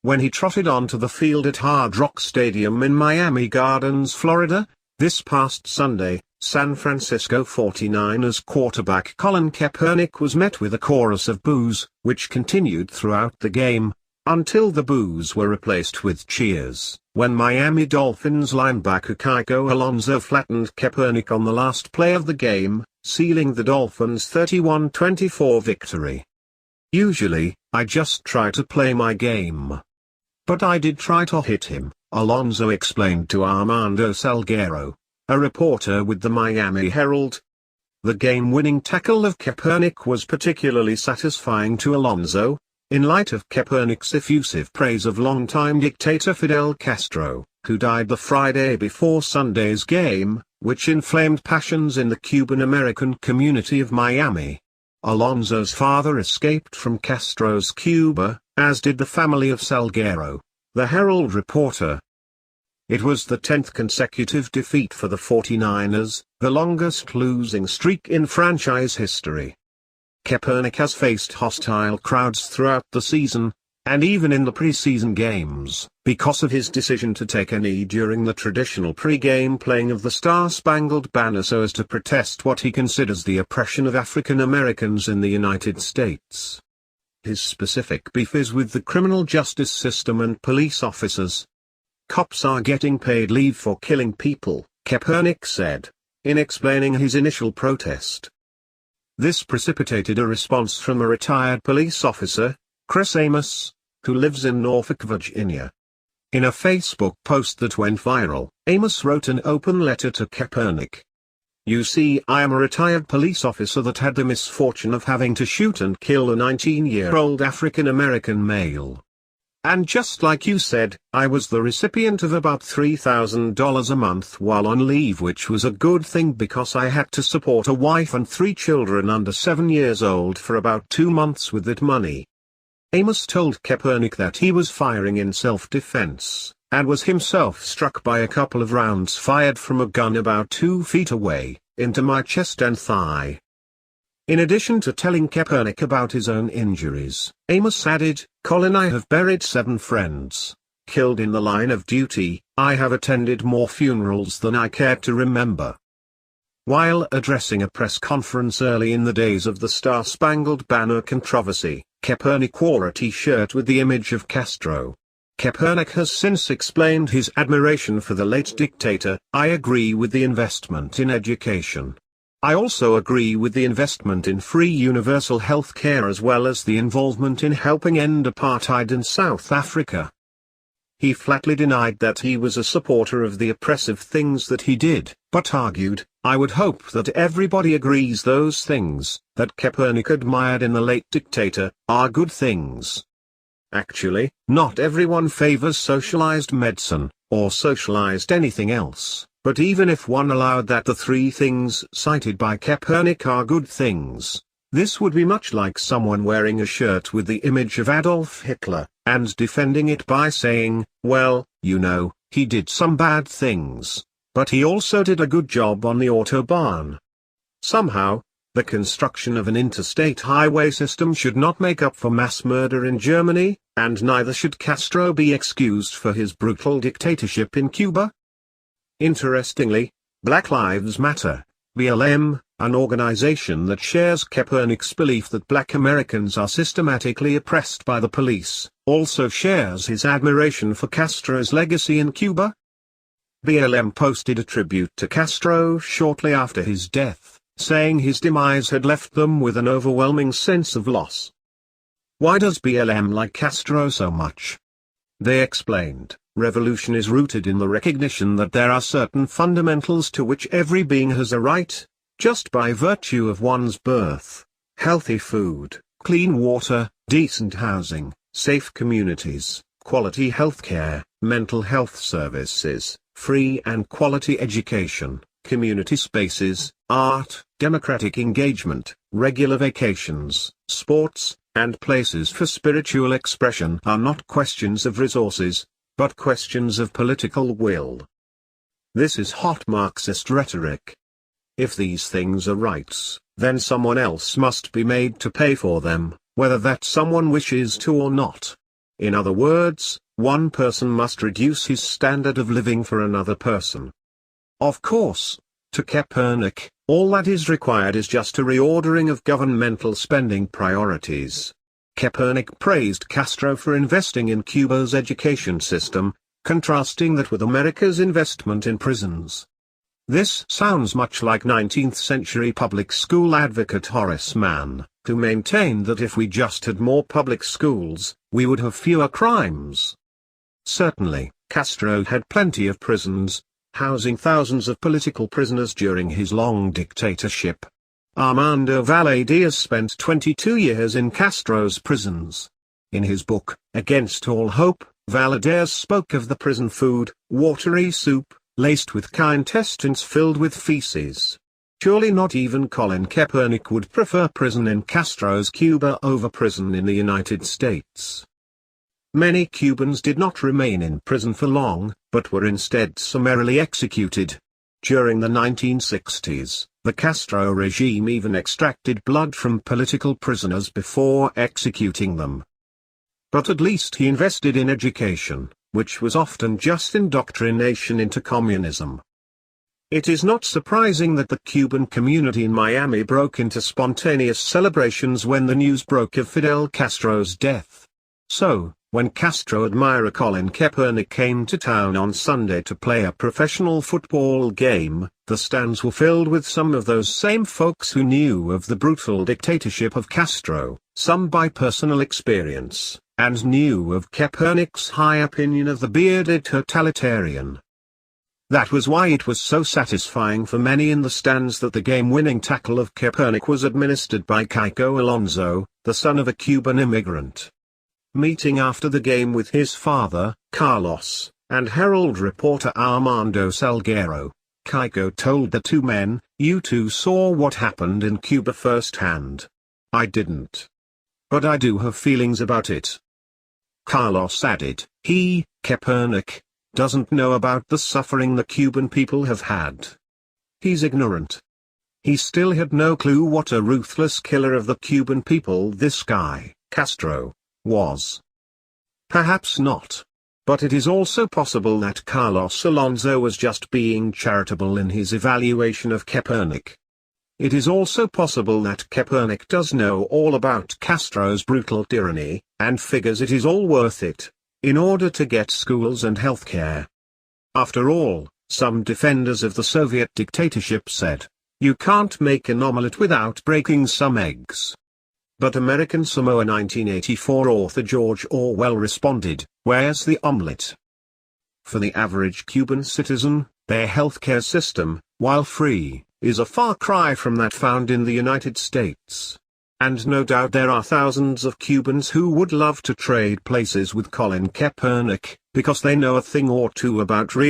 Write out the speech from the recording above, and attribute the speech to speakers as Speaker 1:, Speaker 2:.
Speaker 1: when he trotted onto the field at Hard Rock Stadium in Miami Gardens, Florida. This past Sunday, San Francisco 49ers quarterback Colin Kaepernick was met with a chorus of boos, which continued throughout the game, until the boos were replaced with cheers, when Miami Dolphins linebacker Kiko Alonso flattened Kaepernick on the last play of the game, sealing the Dolphins' 31-24 victory. "Usually, I just try to play my game. But I did try to hit him," Alonso explained to Armando Salguero, a reporter with the Miami Herald. The game-winning tackle of Kaepernick was particularly satisfying to Alonso, in light of Kaepernick's effusive praise of longtime dictator Fidel Castro, who died the Friday before Sunday's game, which inflamed passions in the Cuban-American community of Miami. Alonso's father escaped from Castro's Cuba, as did the family of Salguero, the Herald reporter. It was the 10th consecutive defeat for the 49ers, the longest losing streak in franchise history. Kaepernick has faced hostile crowds throughout the season, and even in the preseason games, because of his decision to take a knee during the traditional pre-game playing of the Star-Spangled Banner so as to protest what he considers the oppression of African Americans in the United States. His specific beef is with the criminal justice system and police officers. "Cops are getting paid leave for killing people," Kaepernick said, in explaining his initial protest. This precipitated a response from a retired police officer, Chris Amos, who lives in Norfolk, Virginia. In a Facebook post that went viral, Amos wrote an open letter to Kaepernick. "You see, I am a retired police officer that had the misfortune of having to shoot and kill a 19-year-old African-American male. And just like you said, I was the recipient of about $3,000 a month while on leave, which was a good thing because I had to support a wife and 3 children under 7 years old for about 2 months with that money." Amos told Kaepernick that he was firing in self-defense, and was himself struck by a couple of rounds fired from a gun about 2 feet away, into my chest and thigh. In addition to telling Kaepernick about his own injuries, Amos added, "Colin, I have buried 7 friends, killed in the line of duty. I have attended more funerals than I care to remember." While addressing a press conference early in the days of the Star-Spangled Banner controversy, Kaepernick wore a t-shirt with the image of Castro. Kaepernick has since explained his admiration for the late dictator. "I agree with the investment in education. I also agree with the investment in free universal health care as well as the involvement in helping end apartheid in South Africa." He flatly denied that he was a supporter of the oppressive things that he did, but argued, "I would hope that everybody agrees those things that Kaepernick admired in the late dictator are good things." Actually, not everyone favors socialized medicine, or socialized anything else. But even if one allowed that the 3 things cited by Kaepernick are good things, this would be much like someone wearing a shirt with the image of Adolf Hitler, and defending it by saying, "Well, you know, he did some bad things, but he also did a good job on the Autobahn." Somehow, the construction of an interstate highway system should not make up for mass murder in Germany, and neither should Castro be excused for his brutal dictatorship in Cuba. Interestingly, Black Lives Matter, BLM, an organization that shares Kaepernick's belief that Black Americans are systematically oppressed by the police, also shares his admiration for Castro's legacy in Cuba. BLM posted a tribute to Castro shortly after his death, saying his demise had left them with an overwhelming sense of loss. Why does BLM like Castro so much? They explained, revolution is rooted in the recognition that there are certain fundamentals to which every being has a right, just by virtue of one's birth: healthy food, clean water, decent housing, safe communities, quality healthcare, mental health services, free and quality education, community spaces, art, democratic engagement, regular vacations, sports, and places for spiritual expression are not questions of resources, but questions of political will. This is hot Marxist rhetoric. If these things are rights, then someone else must be made to pay for them, whether that someone wishes to or not. In other words, one person must reduce his standard of living for another person. Of course, to Kaepernick, all that is required is just a reordering of governmental spending priorities. Kaepernick praised Castro for investing in Cuba's education system, contrasting that with America's investment in prisons. This sounds much like 19th-century public school advocate Horace Mann, who maintained that if we just had more public schools, we would have fewer crimes. Certainly, Castro had plenty of prisons, housing thousands of political prisoners during his long dictatorship. Armando Valles spent 22 years in Castro's prisons. In his book, Against All Hope, Valles spoke of the prison food, watery soup, laced with intestines filled with feces. Surely not even Colin Kaepernick would prefer prison in Castro's Cuba over prison in the United States. Many Cubans did not remain in prison for long, but were instead summarily executed. During the 1960s, the Castro regime even extracted blood from political prisoners before executing them. But at least he invested in education, which was often just indoctrination into communism. It is not surprising that the Cuban community in Miami broke into spontaneous celebrations when the news broke of Fidel Castro's death. So, when Castro admirer Colin Kaepernick came to town on Sunday to play a professional football game, the stands were filled with some of those same folks who knew of the brutal dictatorship of Castro, some by personal experience, and knew of Kaepernick's high opinion of the bearded totalitarian. That was why it was so satisfying for many in the stands that the game-winning tackle of Kaepernick was administered by Kiko Alonso, the son of a Cuban immigrant. Meeting after the game with his father, Carlos, and Herald reporter Armando Salguero, Kiko told the two men, "You two saw what happened in Cuba firsthand. I didn't. But I do have feelings about it." Carlos added, Kaepernick, doesn't know about the suffering the Cuban people have had. He's ignorant. He still had no clue what a ruthless killer of the Cuban people this guy, Castro, was. Perhaps not. But it is also possible that Carlos Alonso was just being charitable in his evaluation of Kaepernick. It is also possible that Kaepernick does know all about Castro's brutal tyranny, and figures it is all worth it, in order to get schools and healthcare. After all, some defenders of the Soviet dictatorship said, "You can't make an omelette without breaking some eggs." But American Samoa 1984 author George Orwell responded, "Where's the omelette?" For the average Cuban citizen, their healthcare system, while free, is a far cry from that found in the United States. And no doubt there are thousands of Cubans who would love to trade places with Colin Kaepernick, because they know a thing or two about real